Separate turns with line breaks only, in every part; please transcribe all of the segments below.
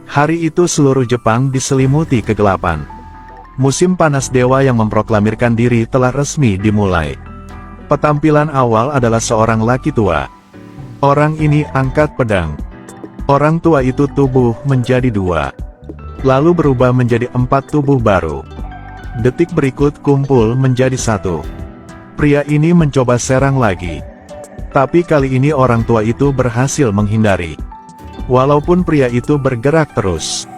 Hari itu seluruh Jepang diselimuti kegelapan. Musim panas dewa yang memproklamirkan diri telah resmi dimulai. Petampilan awal adalah seorang laki tua. Orang ini angkat pedang. Orang tua itu tubuh menjadi 2. Lalu berubah menjadi 4 tubuh baru. Detik berikut kumpul menjadi 1. Pria ini mencoba serang lagi. Tapi kali ini orang tua itu berhasil menghindari. Walaupun pria itu bergerak terus,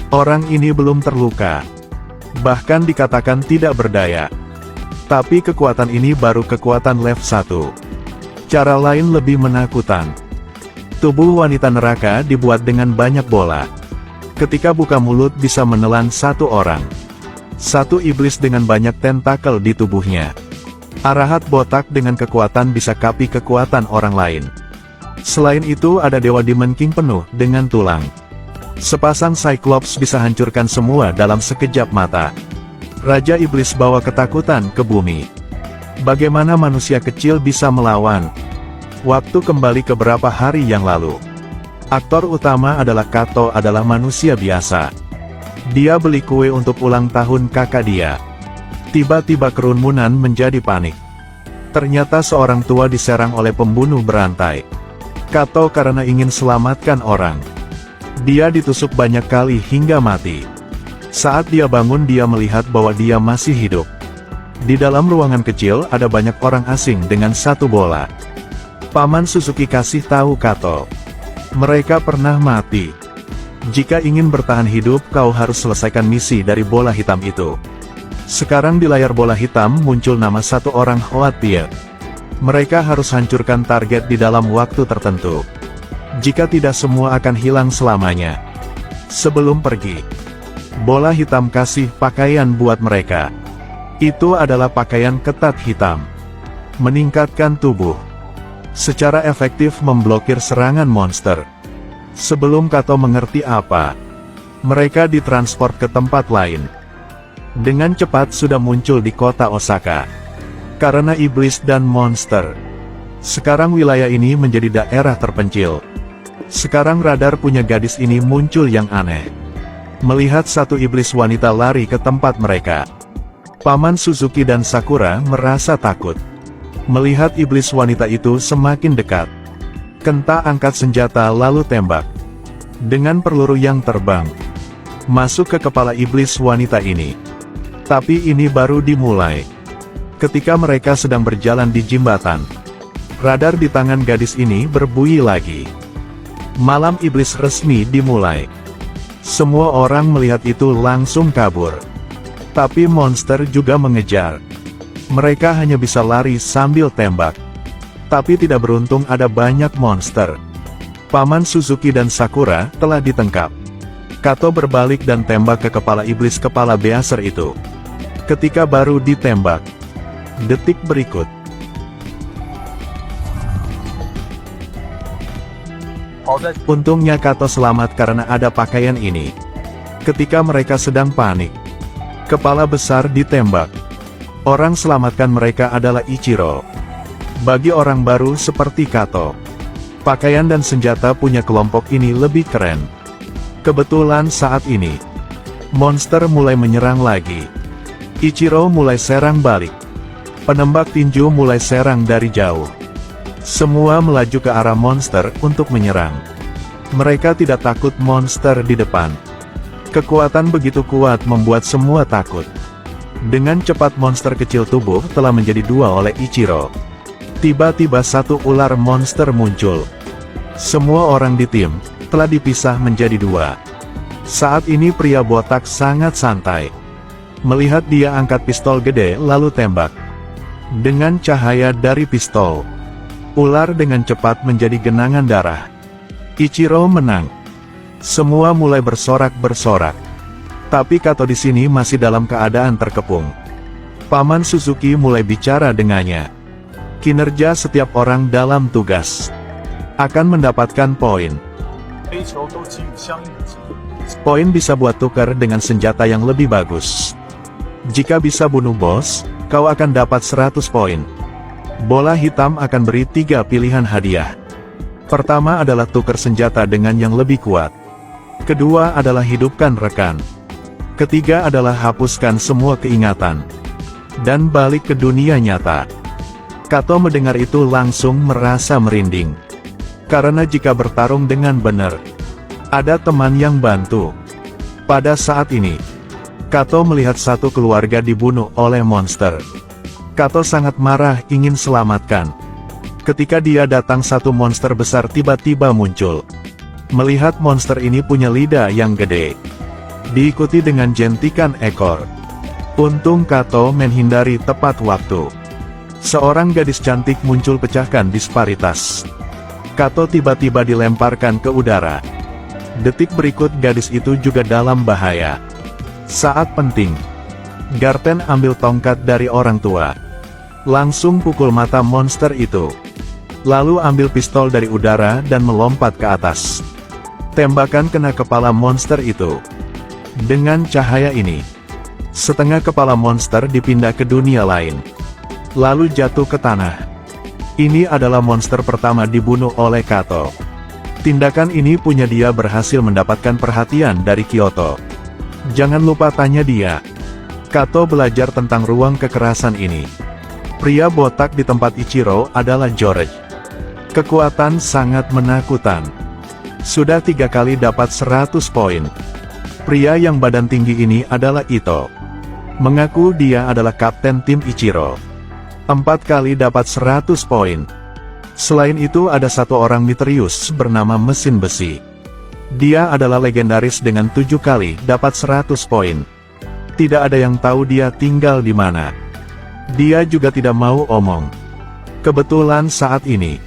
orang ini belum terluka. Bahkan dikatakan tidak berdaya. Tapi kekuatan ini baru kekuatan level 1. Cara lain lebih menakutkan. Tubuh wanita neraka dibuat dengan banyak bola. Ketika buka mulut bisa menelan 1 orang. 1 iblis dengan banyak tentakel di tubuhnya. Arahat botak dengan kekuatan bisa kapi kekuatan orang lain. Selain itu ada Dewa Demon King penuh dengan tulang. Sepasang Cyclops bisa hancurkan semua dalam sekejap mata. Raja Iblis bawa ketakutan ke bumi. Bagaimana manusia kecil bisa melawan? Waktu kembali ke beberapa hari yang lalu. Aktor utama adalah Kato adalah manusia biasa. Dia beli kue untuk ulang tahun kakak dia. Tiba-tiba kerumunan menjadi panik. Ternyata seorang tua diserang oleh pembunuh berantai. Kato karena ingin selamatkan orang. Dia ditusuk banyak kali hingga mati. Saat dia bangun dia melihat bahwa dia masih hidup. Di dalam ruangan kecil ada banyak orang asing dengan 1 bola. Paman Suzuki kasih tahu Kato. Mereka pernah mati. Jika ingin bertahan hidup kau harus selesaikan misi dari bola hitam itu. Sekarang di layar bola hitam muncul nama 1 orang Hoatbier. Mereka harus hancurkan target di dalam waktu tertentu. Jika tidak semua akan hilang selamanya. Sebelum pergi, bola hitam kasih pakaian buat mereka. Itu adalah pakaian ketat hitam. Meningkatkan tubuh. Secara efektif memblokir serangan monster. Sebelum Kato mengerti apa, mereka ditransport ke tempat lain. Dengan cepat sudah muncul di kota Osaka. Karena iblis dan monster. Sekarang wilayah ini menjadi daerah terpencil. Sekarang radar punya gadis ini muncul yang aneh. Melihat 1 iblis wanita lari ke tempat mereka. Paman Suzuki dan Sakura merasa takut. Melihat iblis wanita itu semakin dekat. Kenta angkat senjata lalu tembak. Dengan peluru yang terbang. Masuk ke kepala iblis wanita ini. Tapi ini baru dimulai. Ketika mereka sedang berjalan di jembatan. Radar di tangan gadis ini berbunyi lagi. Malam iblis resmi dimulai. Semua orang melihat itu langsung kabur. Tapi monster juga mengejar. Mereka hanya bisa lari sambil tembak. Tapi tidak beruntung ada banyak monster. Paman Suzuki dan Sakura telah ditangkap. Kato berbalik dan tembak ke kepala iblis kepala beaser itu. Ketika baru ditembak. Detik berikut. Untungnya Kato selamat karena ada pakaian ini. Ketika mereka sedang panik. Kepala besar ditembak. Orang selamatkan mereka adalah Ichiro. Bagi orang baru seperti Kato. Pakaian dan senjata punya kelompok ini lebih keren. Kebetulan saat ini. Monster mulai menyerang lagi. Ichiro mulai serang balik. Penembak tinju mulai serang dari jauh. Semua melaju ke arah monster untuk menyerang. Mereka tidak takut monster di depan. Kekuatan begitu kuat membuat semua takut. Dengan cepat monster kecil tubuh telah menjadi 2 oleh Ichiro. Tiba-tiba 1 ular monster muncul. Semua orang di tim telah dipisah menjadi 2. Saat ini pria botak sangat santai. Melihat dia angkat pistol gede lalu tembak. Dengan cahaya dari pistol. Ular dengan cepat menjadi genangan darah. Ichiro menang. Semua mulai bersorak-bersorak. Tapi Kato di sini masih dalam keadaan terkepung. Paman Suzuki mulai bicara dengannya. Kinerja setiap orang dalam tugas akan mendapatkan poin. Poin bisa buat tukar dengan senjata yang lebih bagus. Jika bisa bunuh bos, kau akan dapat 100 poin. Bola hitam akan beri 3 pilihan hadiah. Pertama adalah tukar senjata dengan yang lebih kuat. Kedua adalah hidupkan rekan. Ketiga adalah hapuskan semua keingatan. Dan balik ke dunia nyata. Kato mendengar itu langsung merasa merinding. Karena jika bertarung dengan benar, ada teman yang bantu. Pada saat ini, Kato melihat satu keluarga dibunuh oleh monster. Kato sangat marah ingin selamatkan. Ketika dia datang, satu monster besar tiba-tiba muncul. Melihat monster ini punya lidah yang gede, diikuti dengan jentikan ekor. Untung Kato menghindari tepat waktu. Seorang gadis cantik muncul pecahkan disparitas. Kato tiba-tiba dilemparkan ke udara. Detik berikut gadis itu juga dalam bahaya. Saat penting, Garten ambil tongkat dari orang tua. Langsung pukul mata monster itu. Lalu ambil pistol dari udara dan melompat ke atas. Tembakan kena kepala monster itu. Dengan cahaya ini, setengah kepala monster dipindah ke dunia lain. Lalu jatuh ke tanah. Ini adalah monster pertama dibunuh oleh Kato. Tindakan ini punya dia berhasil mendapatkan perhatian dari Kyoto. Jangan lupa tanya dia. Kato belajar tentang ruang kekerasan ini. Pria botak di tempat Ichiro adalah George. Kekuatan sangat menakutkan. Sudah 3 kali dapat 100 poin. Pria yang badan tinggi ini adalah Ito. Mengaku dia adalah kapten tim Ichiro. 4 kali dapat 100 poin. Selain itu ada satu orang misterius bernama Mesin Besi. Dia adalah legendaris dengan 7 kali dapat 100 poin. Tidak ada yang tahu dia tinggal di mana. Dia juga tidak mau omong. Kebetulan saat ini,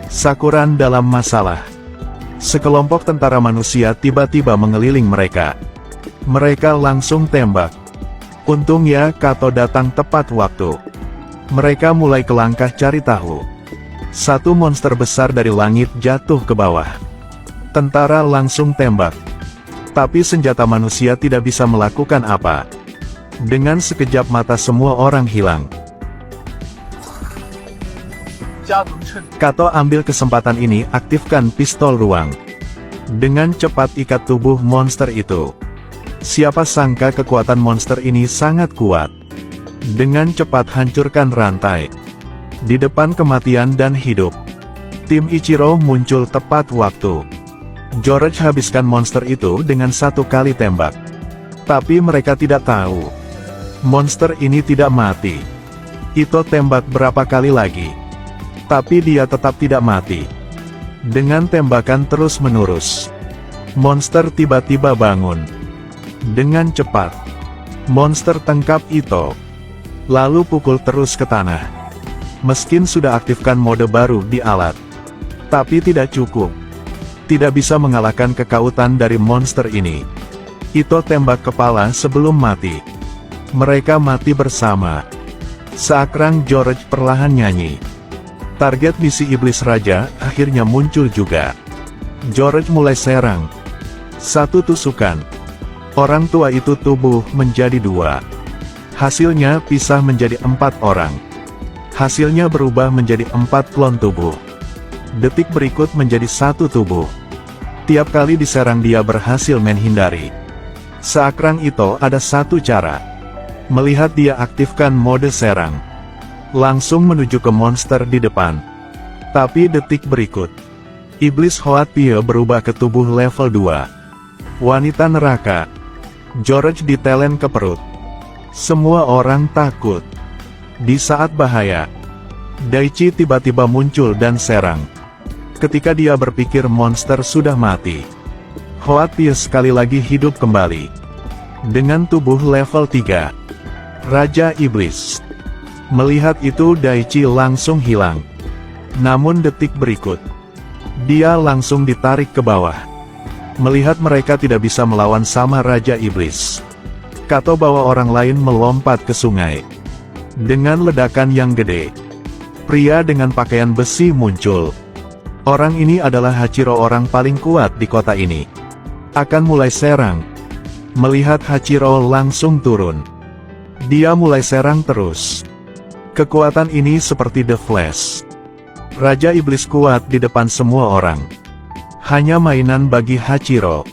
Sakuran dalam masalah. Sekelompok tentara manusia tiba-tiba mengeliling mereka. Mereka langsung tembak. Untungnya Kato datang tepat waktu. Mereka mulai kelangkah cari tahu. Satu monster besar dari langit jatuh ke bawah. Tentara langsung tembak. Tapi senjata manusia tidak bisa melakukan apa. Dengan sekejap mata semua orang hilang. Kato ambil kesempatan ini, aktifkan pistol ruang. Dengan cepat ikat tubuh monster itu. Siapa sangka kekuatan monster ini sangat kuat. Dengan cepat hancurkan rantai. Di depan kematian dan hidup. Tim Ichiro muncul tepat waktu. George habiskan monster itu dengan 1 kali tembak. Tapi mereka tidak tahu. Monster ini tidak mati. Ito tembak berapa kali lagi. Tapi dia tetap tidak mati. Dengan tembakan terus-menerus, monster tiba-tiba bangun. Dengan cepat, monster tangkap Ito. Lalu pukul terus ke tanah. Meski sudah aktifkan mode baru di alat, tapi tidak cukup. Tidak bisa mengalahkan kekuatan dari monster ini. Ito tembak kepala sebelum mati. Mereka mati bersama. Seakrang George perlahan nyanyi. Target misi Iblis Raja akhirnya muncul juga. George mulai serang. 1 tusukan. Orang tua itu tubuh menjadi 2. Hasilnya pisah menjadi 4 orang. Hasilnya berubah menjadi 4 klon tubuh. Detik berikut menjadi 1 tubuh. Tiap kali diserang dia berhasil menghindari. Seakrang Ito ada 1 cara. Melihat dia aktifkan mode serang. Langsung menuju ke monster di depan. Tapi detik berikut, Iblis Hoatpie berubah ke tubuh level 2. Wanita neraka. George ditelen ke perut. Semua orang takut. Di saat bahaya, Daichi tiba-tiba muncul dan serang. Ketika dia berpikir monster sudah mati, Hoatpie sekali lagi hidup kembali. Dengan tubuh level 3. Raja Iblis. Melihat itu Daichi langsung hilang. Namun detik berikut, dia langsung ditarik ke bawah. Melihat mereka tidak bisa melawan sama Raja Iblis, Kato bawa orang lain melompat ke sungai. Dengan ledakan yang gede, pria dengan pakaian besi muncul. Orang ini adalah Hachiro, orang paling kuat di kota ini. Akan mulai serang. Melihat Hachiro langsung turun. Dia mulai serang terus. Kekuatan ini seperti The Flash. Raja Iblis kuat di depan semua orang. Hanya mainan bagi Hachiro.